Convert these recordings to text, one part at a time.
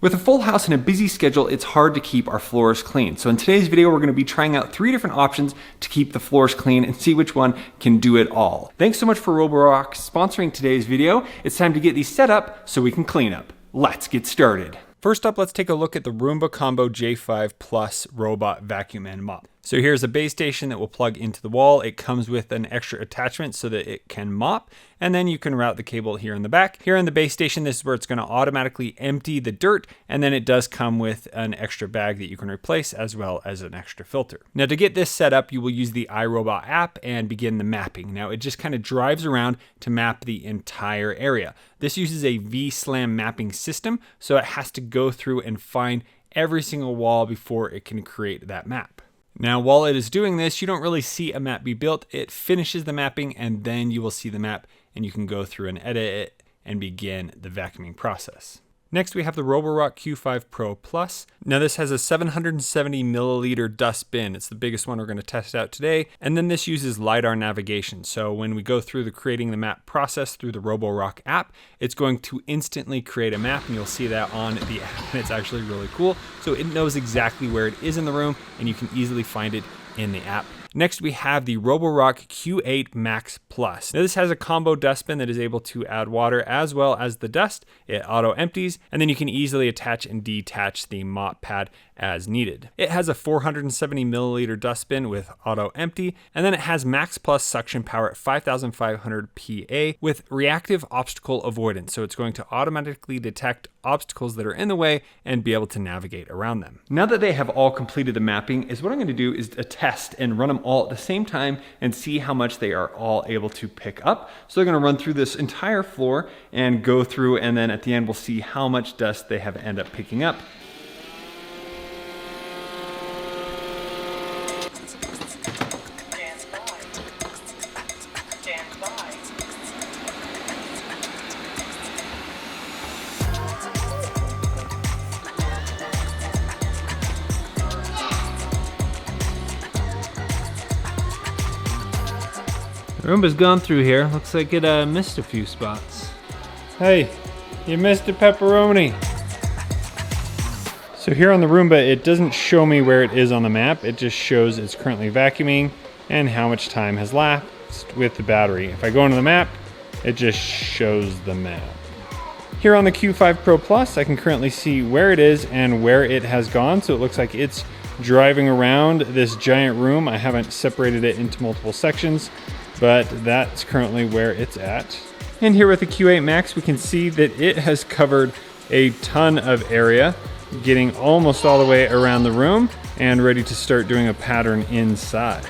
With a full house and a busy schedule, it's hard to keep our floors clean. So in today's video, we're gonna be trying out 3 different options to keep the floors clean and see which one can do it all. Thanks so much for Roborock sponsoring today's video. It's time to get these set up so we can clean up. Let's get started. First up, let's take a look at the Roomba Combo J5 Plus Robot Vacuum and Mop. So here's a base station that will plug into the wall. It comes with an extra attachment so that it can mop, and then you can route the cable here in the back. Here on the base station, this is where it's going to automatically empty the dirt, and then it does come with an extra bag that you can replace as well as an extra filter. Now to get this set up, you will use the iRobot app and begin the mapping. Now it just kind of drives around to map the entire area. This uses a V-SLAM mapping system, so it has to go through and find every single wall before it can create that map. Now, while it is doing this, you don't really see a map be built. It finishes the mapping and then you will see the map and you can go through and edit it and begin the vacuuming process. Next, we have the Roborock Q5 Pro Plus. Now this has a 770 milliliter dust bin. It's the biggest one we're going to test out today. And then this uses LiDAR navigation. So when we go through the creating the map process through the Roborock app, it's going to instantly create a map, and you'll see that on the app. And it's actually really cool. So it knows exactly where it is in the room and you can easily find it in the app. Next, we have the Roborock Q8 Max Plus. Now this has a combo dustbin that is able to add water as well as the dust. It auto empties, and then you can easily attach and detach the mop pad as needed. It has a 470 milliliter dustbin with auto empty, and then it has Max Plus suction power at 5,500 PA with reactive obstacle avoidance. So it's going to automatically detect obstacles that are in the way and be able to navigate around them. Now that they have all completed the mapping, what I'm going to do is a test and run them all at the same time and see how much they are all able to pick up. So they're going to run through this entire floor and go through, and then at the end we'll see how much dust they have ended up picking up. Roomba's gone through here. Looks like it missed a few spots. Hey, you missed a pepperoni. So here on the Roomba, it doesn't show me where it is on the map. It just shows it's currently vacuuming and how much time has lapsed with the battery. If I go into the map, it just shows the map. Here on the Q5 Pro Plus, I can currently see where it is and where it has gone. So it looks like it's driving around this giant room. I haven't separated it into multiple sections, but that's currently where it's at. And here with the Q8 Max, we can see that it has covered a ton of area, getting almost all the way around the room and ready to start doing a pattern inside.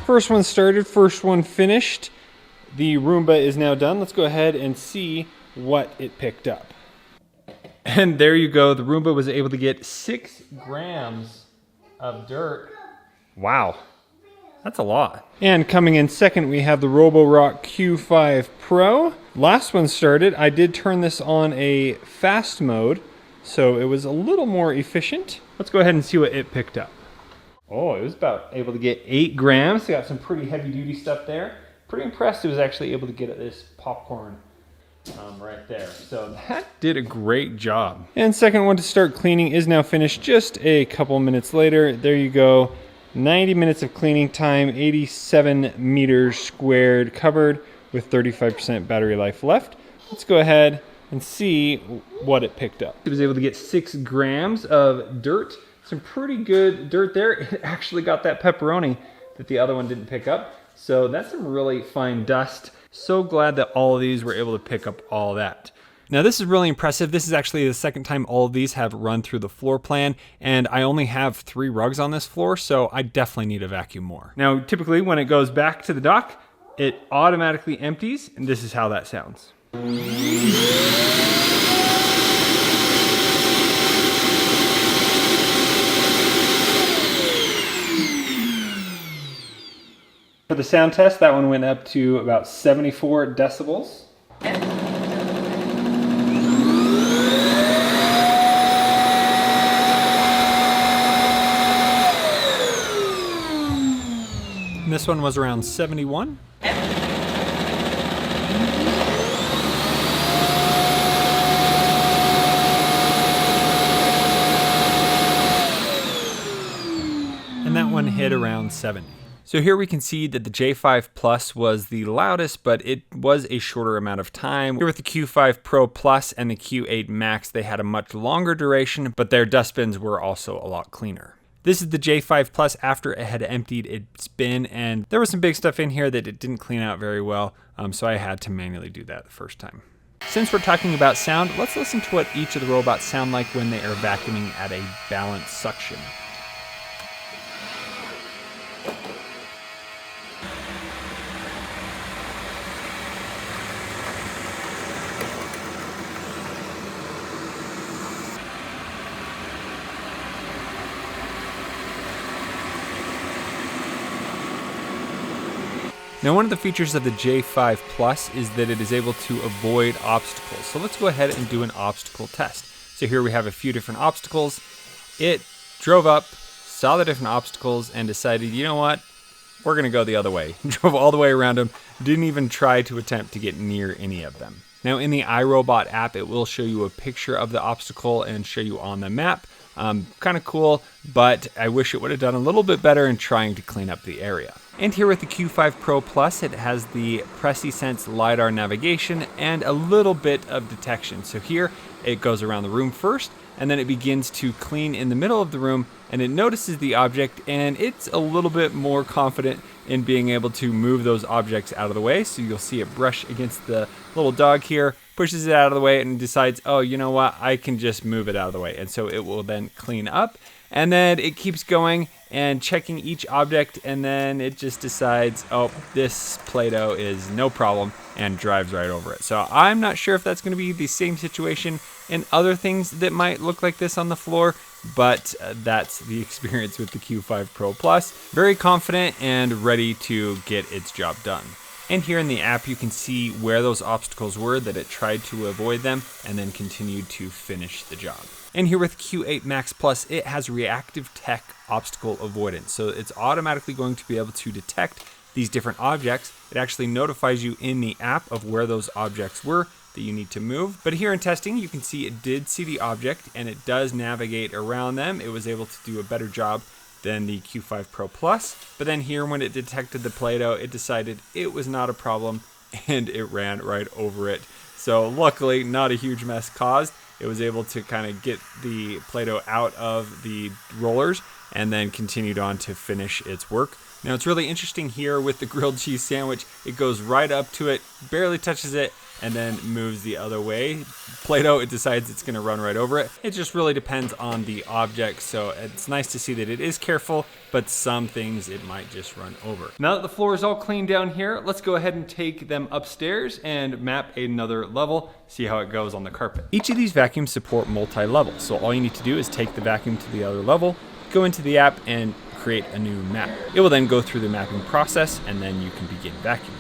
First one started, first one finished. The Roomba is now done. Let's go ahead and see what it picked up. And there you go. The Roomba was able to get 6 grams of dirt. Wow, that's a lot. And coming in second, we have the Roborock Q5 Pro. Last one started. I did turn this on a fast mode, so it was a little more efficient. Let's go ahead and see what it picked up. Oh, it was about able to get 8 grams. They got some pretty heavy duty stuff there. Pretty impressed it was actually able to get at this popcorn right there. So that did a great job. And second one to start cleaning is now finished just a couple minutes later. There you go. 90 minutes of cleaning time, 87 meters squared covered with 35% battery life left. Let's go ahead and see what it picked up. It was able to get 6 grams of dirt. Some pretty good dirt there. It actually got that pepperoni that the other one didn't pick up. So that's some really fine dust. So glad that all of these were able to pick up all that. Now this is really impressive. This is actually the second time all of these have run through the floor plan, and I only have 3 rugs on this floor, so I definitely need to vacuum more. Now typically when it goes back to the dock, it automatically empties, and this is how that sounds. For the sound test, that one went up to about 74 decibels. And this one was around 71. And that one hit around 70. So here we can see that the J5 Plus was the loudest, but it was a shorter amount of time. Here with the Q5 Pro Plus and the Q8 Max, they had a much longer duration, but their dustbins were also a lot cleaner. This is the J5 Plus after it had emptied its bin, and there was some big stuff in here that it didn't clean out very well, so I had to manually do that the first time. Since we're talking about sound, let's listen to what each of the robots sound like when they are vacuuming at a balanced suction. Now, one of the features of the J5 Plus is that it is able to avoid obstacles. So let's go ahead and do an obstacle test. So here we have a few different obstacles. It drove up, saw the different obstacles, and decided, you know what? We're gonna go the other way. Drove all the way around them, didn't even try to attempt to get near any of them. Now, in the iRobot app, it will show you a picture of the obstacle and show you on the map. Kind of cool, but I wish it would have done a little bit better in trying to clean up the area. And here with the Q5 Pro Plus, it has the PreciSense LiDAR navigation and a little bit of detection. So here it goes around the room first, and then it begins to clean in the middle of the room, and it notices the object, and it's a little bit more confident in being able to move those objects out of the way. So you'll see it brush against the little dog here, pushes it out of the way, and decides, oh, you know what, I can just move it out of the way. And so it will then clean up, and then it keeps going and checking each object, and then it just decides, oh, this Play-Doh is no problem, and drives right over it. So I'm not sure if that's going to be the same situation in other things that might look like this on the floor, but that's the experience with the Q5 Pro Plus. Very confident and ready to get its job done. And here in the app, you can see where those obstacles were, that it tried to avoid them, and then continued to finish the job. And here with Q8 Max Plus, it has reactive tech obstacle avoidance. So it's automatically going to be able to detect these different objects. It actually notifies you in the app of where those objects were that you need to move. But here in testing, you can see it did see the object and it does navigate around them. It was able to do a better job than the Q5 Pro Plus. But then here, when it detected the Play-Doh, it decided it was not a problem and it ran right over it. So luckily, not a huge mess caused. It was able to kind of get the Play-Doh out of the rollers and then continued on to finish its work. Now, it's really interesting here with the grilled cheese sandwich. It goes right up to it, barely touches it, and then moves the other way. Play-Doh, it decides it's gonna run right over it. It just really depends on the object, so it's nice to see that it is careful, but some things it might just run over. Now that the floor is all clean down here, let's go ahead and take them upstairs and map another level, see how it goes on the carpet. Each of these vacuums support multi-level, so all you need to do is take the vacuum to the other level, go into the app, and create a new map. It will then go through the mapping process, and then you can begin vacuuming.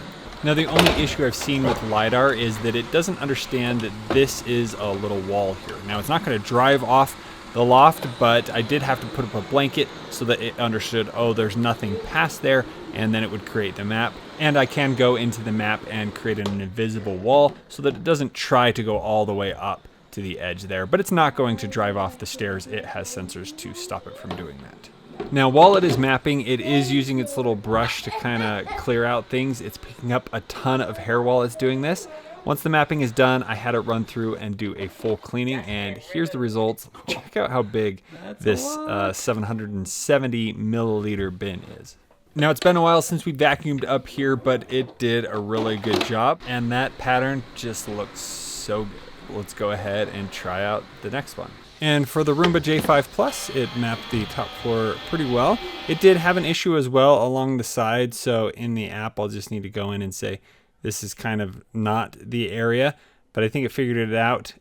Now, the only issue I've seen with LiDAR is that it doesn't understand that this is a little wall here. Now, it's not going to drive off the loft, but I did have to put up a blanket so that it understood, oh, there's nothing past there, and then it would create the map. And I can go into the map and create an invisible wall so that it doesn't try to go all the way up to the edge there, but it's not going to drive off the stairs. It has sensors to stop it from doing that. Now, while it is mapping, it is using its little brush to kind of clear out things. It's picking up a ton of hair while it's doing this. Once the mapping is done, I had it run through and do a full cleaning, and here's the results. Check out how big this 770 milliliter bin is. Now, it's been a while since we vacuumed up here, but it did a really good job, and that pattern just looks so good. Let's go ahead and try out the next one. And for the Roomba J5 Plus, it mapped the top floor pretty well. It did have an issue as well along the side, so in the app, I'll just need to go in and say, this is kind of not the area, but I think it figured it out.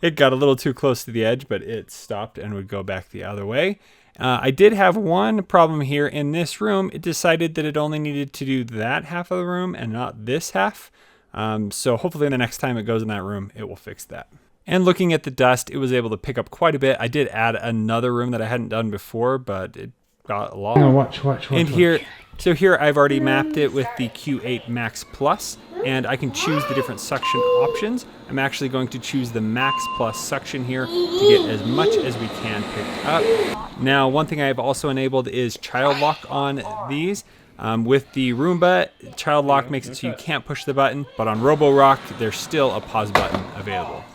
It got a little too close to the edge, but it stopped and would go back the other way. I did have one problem here in this room. It decided that it only needed to do that half of the room and not this half. So hopefully the next time it goes in that room, it will fix that. And looking at the dust, it was able to pick up quite a bit. I did add another room that I hadn't done before, but it got a lot. No, watch. And here, so here I've already mapped it with the Q8 Max Plus, and I can choose the different suction options. I'm actually going to choose the Max Plus suction here to get as much as we can picked up. Now, one thing I've also enabled is child lock on these. With the Roomba, child lock makes it so you can't push the button, but on Roborock, there's still a pause button available.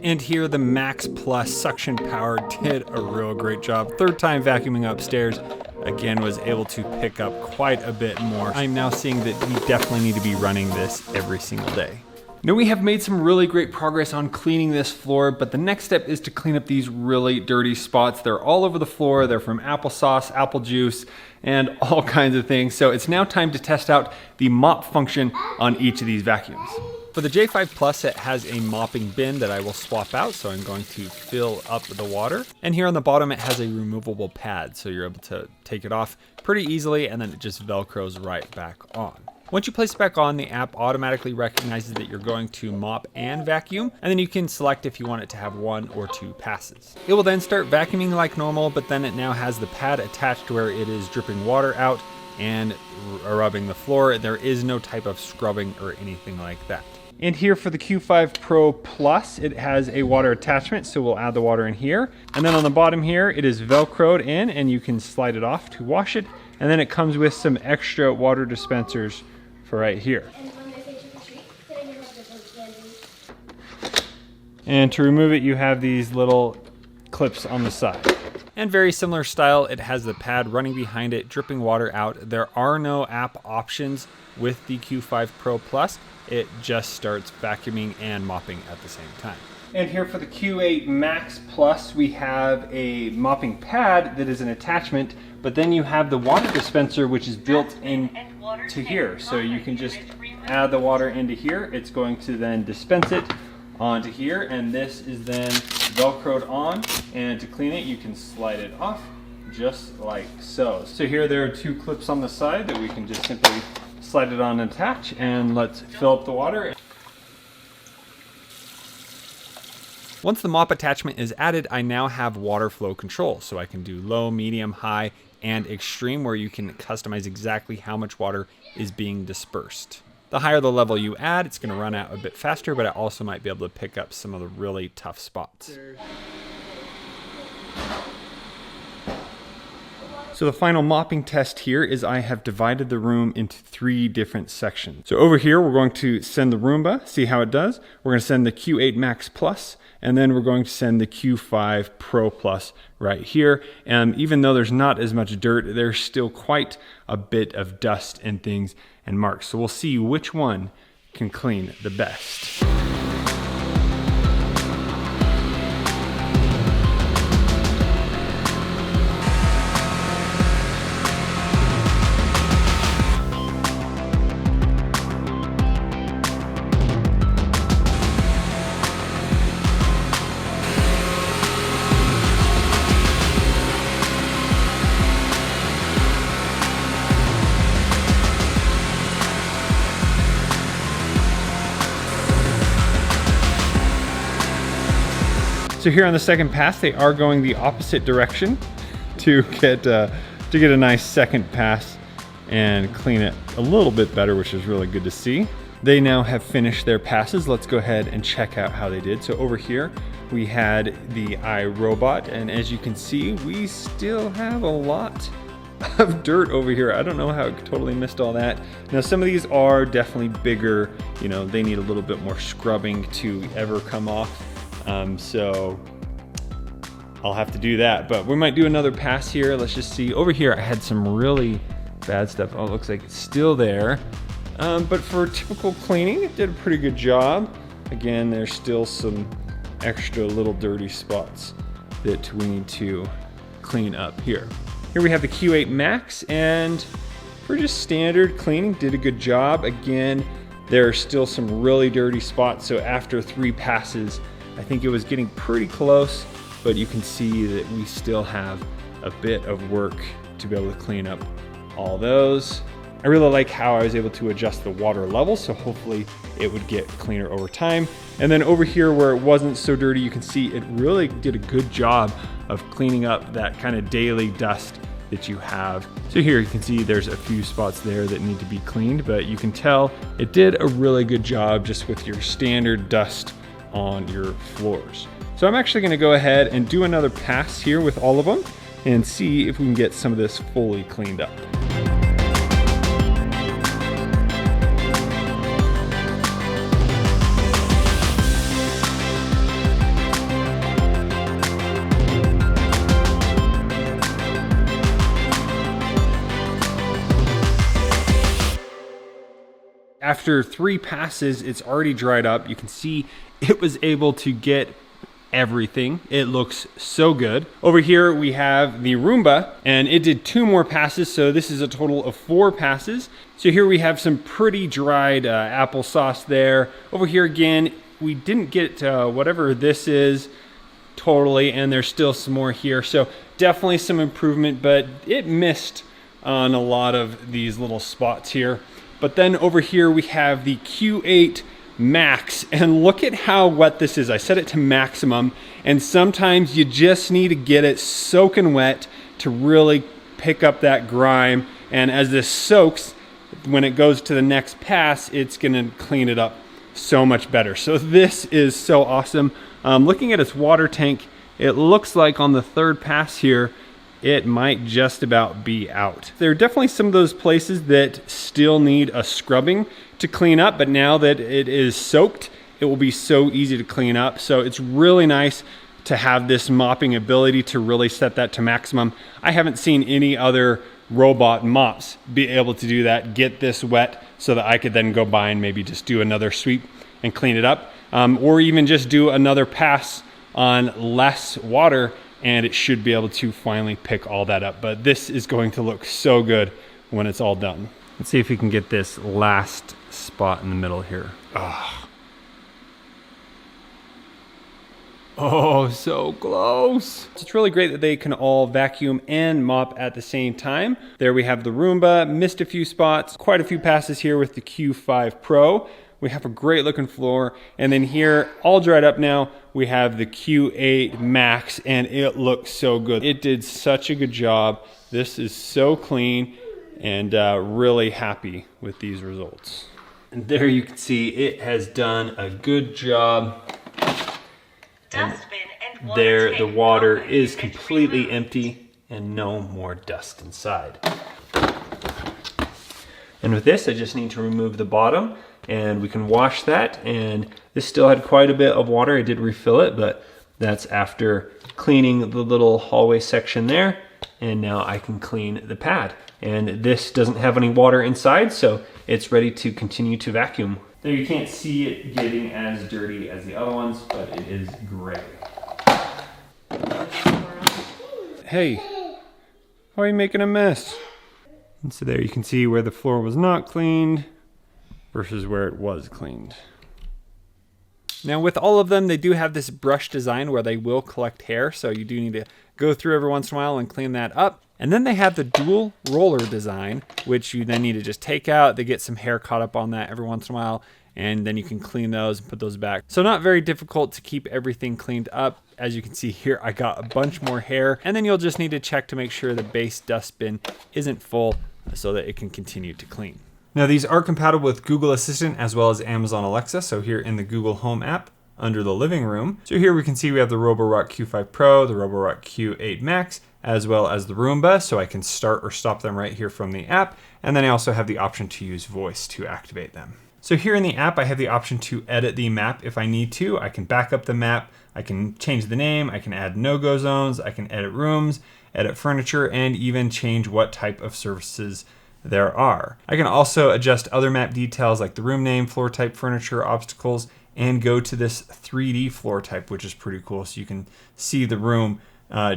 And here the Max Plus suction power did a real great job. Third time vacuuming upstairs, again was able to pick up quite a bit more. I'm now seeing that we definitely need to be running this every single day. Now we have made some really great progress on cleaning this floor, but the next step is to clean up these really dirty spots. They're all over the floor. They're from applesauce, apple juice, and all kinds of things. So it's now time to test out the mop function on each of these vacuums. For the J5 Plus, it has a mopping bin that I will swap out, so I'm going to fill up the water. And here on the bottom, it has a removable pad, so you're able to take it off pretty easily, and then it just Velcros right back on. Once you place it back on, the app automatically recognizes that you're going to mop and vacuum, and then you can select if you want it to have 1 or 2 passes. It will then start vacuuming like normal, but then it now has the pad attached where it is dripping water out and rubbing the floor. There is no type of scrubbing or anything like that. And here for the Q5 Pro Plus, it has a water attachment, so we'll add the water in here. And then on the bottom here, it is Velcroed in, and you can slide it off to wash it. And then it comes with some extra water dispensers for right here. And to remove it, you have these little clips on the side. And very similar style, it has the pad running behind it, dripping water out. There are no app options with the Q5 Pro Plus. It just starts vacuuming and mopping at the same time. And here for the Q8 Max Plus, we have a mopping pad that is an attachment, but then you have the water dispenser, which is built in to here. So you can just add the water into here. It's going to then dispense it onto here, and this is then Velcroed on, and to clean it, you can slide it off just like so. So here there are 2 clips on the side that we can just simply slide it on and attach, and let's fill up the water. Once the mop attachment is added, I now have water flow control, so I can do low, medium, high, and extreme, where you can customize exactly how much water is being dispersed. The higher the level you add, it's going to run out a bit faster, but I also might be able to pick up some of the really tough spots. So the final mopping test here is I have divided the room into 3 different sections. So over here, we're going to send the Roomba, see how it does. We're going to send the Q8 Max Plus, and then we're going to send the Q5 Pro Plus right here. And even though there's not as much dirt, there's still quite a bit of dust and things and marks. So we'll see which one can clean the best. So here on the second pass, they are going the opposite direction to get a nice second pass and clean it a little bit better, which is really good to see. They now have finished their passes. Let's go ahead and check out how they did. So over here, we had the iRobot, and as you can see, we still have a lot of dirt over here. I don't know how it totally missed all that. Now some of these are definitely bigger, you know, they need a little bit more scrubbing to ever come off. So I'll have to do that, but we might do another pass here. Let's just see. Over here, I had some really bad stuff. Oh, it looks like it's still there. But for typical cleaning, it did a pretty good job. Again, there's still some extra little dirty spots that we need to clean up here. Here we have the Q8 Max, and for just standard cleaning, did a good job. Again, there are still some really dirty spots, so after 3 passes, I think it was getting pretty close, but you can see that we still have a bit of work to be able to clean up all those. I really like how I was able to adjust the water level, so hopefully it would get cleaner over time. And then over here where it wasn't so dirty, you can see it really did a good job of cleaning up that kind of daily dust that you have. So here you can see there's a few spots there that need to be cleaned, but you can tell it did a really good job just with your standard dust on your floors. So I'm actually gonna go ahead and do another pass here with all of them and see if we can get some of this fully cleaned up. After 3 passes, it's already dried up. You can see it was able to get everything. It looks so good. Over here we have the Roomba, and it did 2 more passes, so this is a total of 4 passes. So here we have some pretty dried applesauce there. Over here again, we didn't get whatever this is totally, and there's still some more here. So definitely some improvement, but it missed on a lot of these little spots here. But then over here we have the Q8 Max, and look at how wet this is. I set it to maximum, and sometimes you just need to get it soaking wet to really pick up that grime. And as this soaks, when it goes to the next pass, it's gonna clean it up so much better. So this is so awesome. Looking at its water tank, it looks like on the 3rd pass here, it might just about be out. There are definitely some of those places that still need a scrubbing to clean up, but now that it is soaked, it will be so easy to clean up. So it's really nice to have this mopping ability to really set that to maximum. I haven't seen any other robot mops be able to do that, get this wet so that I could then go by and maybe just do another sweep and clean it up, or even just do another pass on less water, and it should be able to finally pick all that up. But this is going to look so good when it's all done. Let's see if we can get this last spot in the middle here. Oh, so close. It's really great that they can all vacuum and mop at the same time. There we have the Roomba, missed a few spots, quite a few passes here with the Q5 Pro. We have a great looking floor. And then here, all dried up now, we have the Q8 Max, and it looks so good. It did such a good job. This is so clean, and really happy with these results. And there you can see it has done a good job. And there, the water is completely empty and no more dust inside. And with this, I just need to remove the bottom, and we can wash that. And this still had quite a bit of water. I did refill it, but that's after cleaning the little hallway section there. And now I can clean the pad. And this doesn't have any water inside, so it's ready to continue to vacuum. There, you can't see it getting as dirty as the other ones, but it is gray. Hey, why are you making a mess? And so there you can see where the floor was not cleaned versus where it was cleaned. Now with all of them, they do have this brush design where they will collect hair, so you do need to go through every once in a while and clean that up. And then they have the dual roller design, which you then need to just take out. They get some hair caught up on that every once in a while, and then you can clean those and put those back. So not very difficult to keep everything cleaned up. As you can see here, I got a bunch more hair, and then you'll just need to check to make sure the base dustbin isn't full so that it can continue to clean. Now these are compatible with Google Assistant as well as Amazon Alexa. So here in the Google Home app under the living room. So here we can see we have the Roborock Q5 Pro, the Roborock Q8 Max, as well as the Roomba. So I can start or stop them right here from the app. And then I also have the option to use voice to activate them. So here in the app, I have the option to edit the map if I need to. I can back up the map, I can change the name, I can add no-go zones, I can edit rooms, edit furniture, and even change what type of services there are. I can also adjust other map details like the room name, floor type, furniture, obstacles, and go to this 3D floor type, which is pretty cool. So you can see the room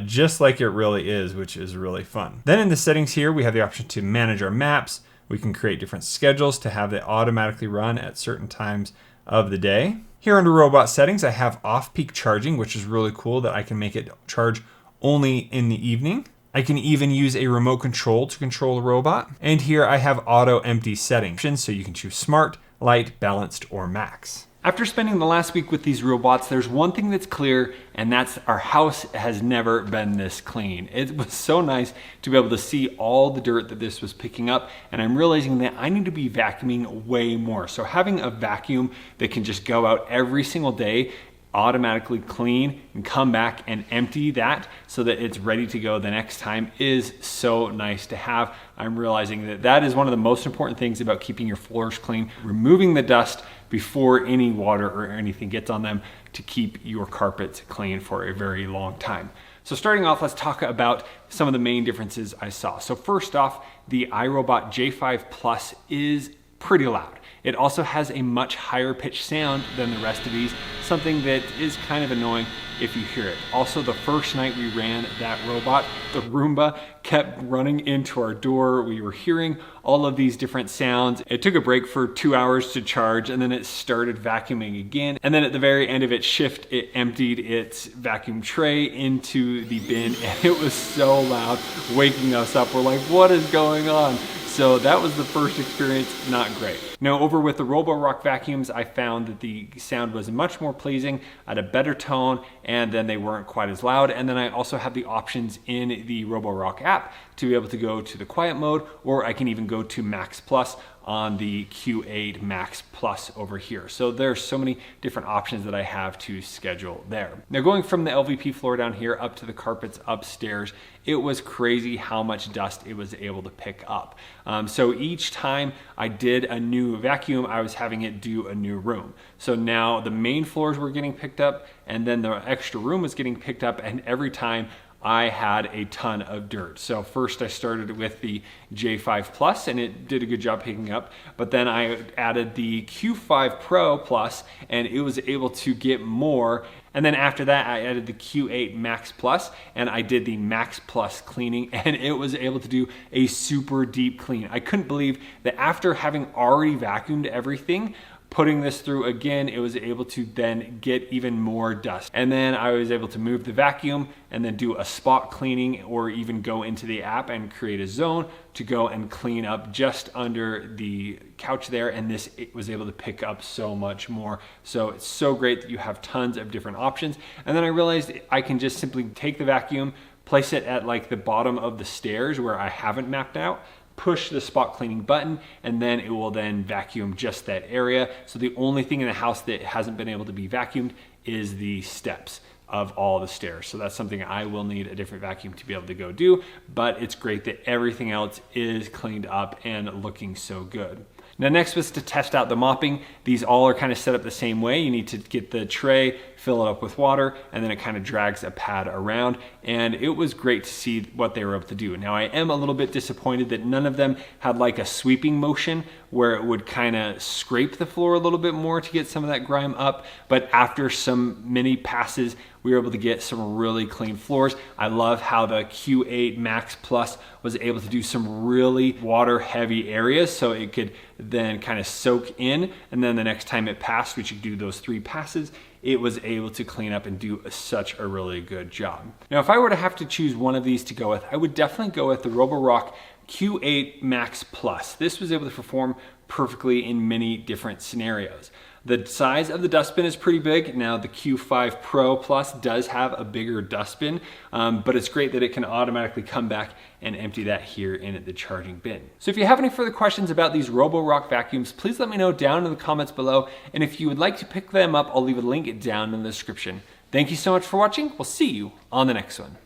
just like it really is, which is really fun. Then in the settings here, we have the option to manage our maps. We can create different schedules to have it automatically run at certain times of the day. Here under robot settings, I have off-peak charging, which is really cool that I can make it charge only in the evening. I can even use a remote control to control the robot. And here I have auto empty settings, so you can choose smart, light, balanced, or max. After spending the last week with these robots, there's one thing that's clear, and that's our house has never been this clean. It was so nice to be able to see all the dirt that this was picking up, and I'm realizing that I need to be vacuuming way more. So having a vacuum that can just go out every single day, automatically clean and come back and empty that so that it's ready to go the next time is so nice to have. I'm realizing that that is one of the most important things about keeping your floors clean, removing the dust before any water or anything gets on them to keep your carpets clean for a very long time. So starting off, let's talk about some of the main differences I saw. So first off, the iRobot J5 Plus is pretty loud. It also has a much higher pitch sound than the rest of these, something that is kind of annoying if you hear it. Also, the first night we ran that robot, the Roomba kept running into our door. We were hearing all of these different sounds. It took a break for 2 hours to charge, and then it started vacuuming again. And then at the very end of its shift, it emptied its vacuum tray into the bin, and it was so loud, waking us up. We're like, what is going on? So that was the first experience, not great. Now over with the Roborock vacuums, I found that the sound was much more pleasing, at a better tone, and then they weren't quite as loud. And then I also have the options in the Roborock app to be able to go to the quiet mode, or I can even go to Max Plus on the Q8 Max Plus over here. So there's so many different options that I have to schedule there. Now going from the LVP floor down here up to the carpets upstairs, it was crazy how much dust it was able to pick up. So each time I did a new vacuum, I was having it do a new room. So now the main floors were getting picked up, and then the extra room was getting picked up, and every time I had a ton of dirt. So first I started with the J5 Plus, and it did a good job picking up, but then I added the Q5 Pro Plus, and it was able to get more. And then after that, I added the Q8 Max Plus, and I did the Max Plus cleaning, and it was able to do a super deep clean. I couldn't believe that after having already vacuumed everything, putting this through again, it was able to then get even more dust. And then I was able to move the vacuum and then do a spot cleaning, or even go into the app and create a zone to go and clean up just under the couch there. And this it was able to pick up so much more. So it's so great that you have tons of different options. And then I realized I can just simply take the vacuum, place it at like the bottom of the stairs where I haven't mapped out, push the spot cleaning button, and then it will then vacuum just that area. So the only thing in the house that hasn't been able to be vacuumed is the steps of all the stairs. So that's something I will need a different vacuum to be able to go do, but it's great that everything else is cleaned up and looking so good. Now next was to test out the mopping. These all are kind of set up the same way. You need to get the tray, fill it up with water, and then it kind of drags a pad around. And it was great to see what they were able to do. Now I am a little bit disappointed that none of them had like a sweeping motion where it would kind of scrape the floor a little bit more to get some of that grime up. But after some many passes, we were able to get some really clean floors. I love how the Q8 Max Plus was able to do some really water heavy areas, so it could then kind of soak in, and then the next time it passed, which you do those 3 passes, it was able to clean up and do such a really good job. Now, if I were to have to choose one of these to go with, I would definitely go with the Roborock Q8 Max Plus. This was able to perform perfectly in many different scenarios. The size of the dustbin is pretty big. Now the Q5 Pro Plus does have a bigger dustbin, but it's great that it can automatically come back and empty that here in the charging bin. So if you have any further questions about these Roborock vacuums, please let me know down in the comments below. And if you would like to pick them up, I'll leave a link down in the description. Thank you so much for watching. We'll see you on the next one.